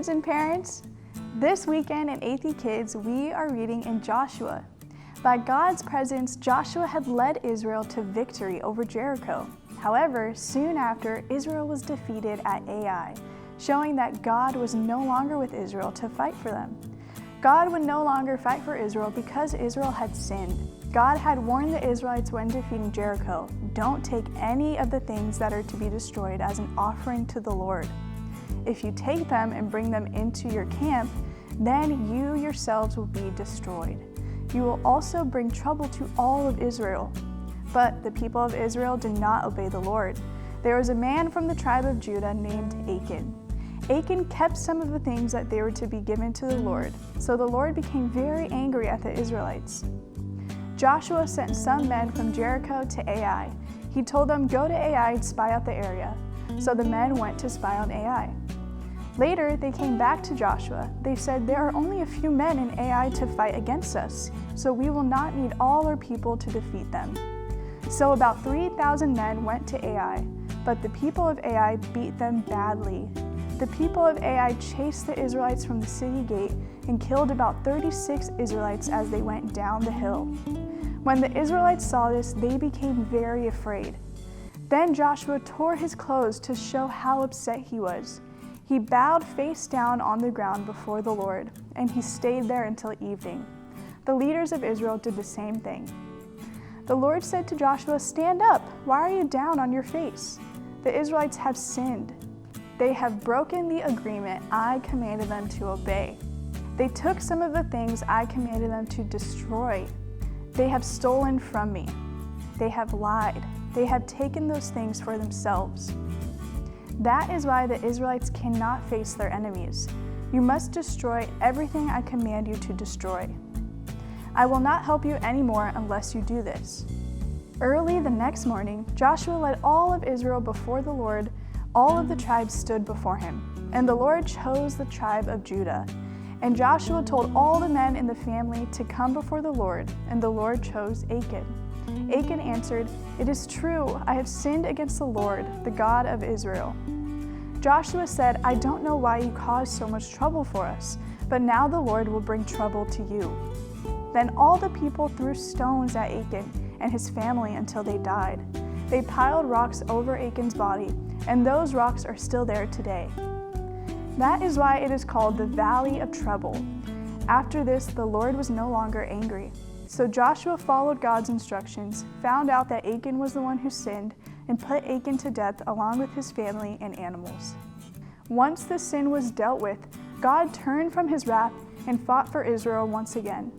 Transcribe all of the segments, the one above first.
kids and parents. This weekend in Athey Kids, we are reading in Joshua. By God's presence, Joshua had led Israel to victory over Jericho. However, soon after, Israel was defeated at Ai, showing that God was no longer with Israel to fight for them. God would no longer fight for Israel because Israel had sinned. God had warned the Israelites when defeating Jericho, "Don't take any of the things that are to be destroyed as an offering to the Lord. If you take them and bring them into your camp, then you yourselves will be destroyed. You will also bring trouble to all of Israel." But the people of Israel did not obey the Lord. There was a man from the tribe of Judah named Achan. Achan kept some of the things that they were to be given to the Lord, so the Lord became very angry at the Israelites. Joshua sent some men from Jericho to Ai. He told them, "Go to Ai and spy out the area." So the men went to spy on Ai. Later, they came back to Joshua. They said, "There are only a few men in Ai to fight against us, so we will not need all our people to defeat them." So about 3,000 men went to Ai, but the people of Ai beat them badly. The people of Ai chased the Israelites from the city gate and killed about 36 Israelites as they went down the hill. When the Israelites saw this, they became very afraid. Then Joshua tore his clothes to show how upset he was. He bowed face down on the ground before the Lord, and he stayed there until evening. The leaders of Israel did the same thing. The Lord said to Joshua, "Stand up. Why are you down on your face? The Israelites have sinned. They have broken the agreement I commanded them to obey. They took some of the things I commanded them to destroy. They have stolen from me. They have lied. They have taken those things for themselves. That is why the Israelites cannot face their enemies. You must destroy everything I command you to destroy. I will not help you anymore unless you do this." Early the next morning, Joshua led all of Israel before the Lord. All of the tribes stood before him, and the Lord chose the tribe of Judah. And Joshua told all the men in the family to come before the Lord, and the Lord chose Achan. Achan answered, "It is true, I have sinned against the Lord, the God of Israel." Joshua said, "I don't know why you caused so much trouble for us, but now the Lord will bring trouble to you." Then all the people threw stones at Achan and his family until they died. They piled rocks over Achan's body, and those rocks are still there today. That is why it is called the Valley of Trouble. After this, the Lord was no longer angry. So Joshua followed God's instructions, found out that Achan was the one who sinned, and put Achan to death along with his family and animals. Once the sin was dealt with, God turned from his wrath and fought for Israel once again.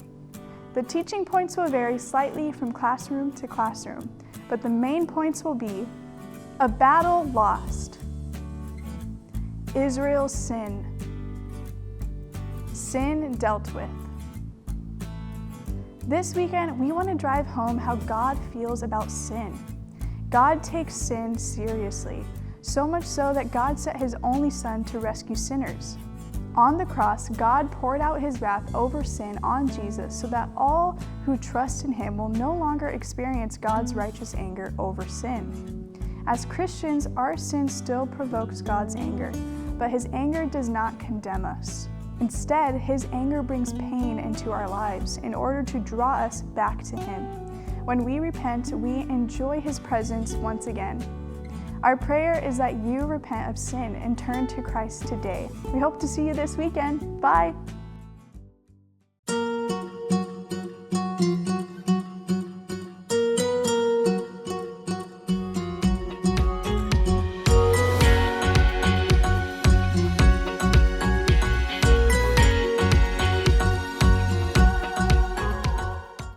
The teaching points will vary slightly from classroom to classroom, but the main points will be: a battle lost, Israel's sin, sin dealt with. This weekend, we want to drive home how God feels about sin. God takes sin seriously, so much so that God sent his only Son to rescue sinners. On the cross, God poured out his wrath over sin on Jesus so that all who trust in him will no longer experience God's righteous anger over sin. As Christians, our sin still provokes God's anger, but his anger does not condemn us. Instead, his anger brings pain into our lives in order to draw us back to him. When we repent, we enjoy his presence once again. Our prayer is that you repent of sin and turn to Christ today. We hope to see you this weekend. Bye!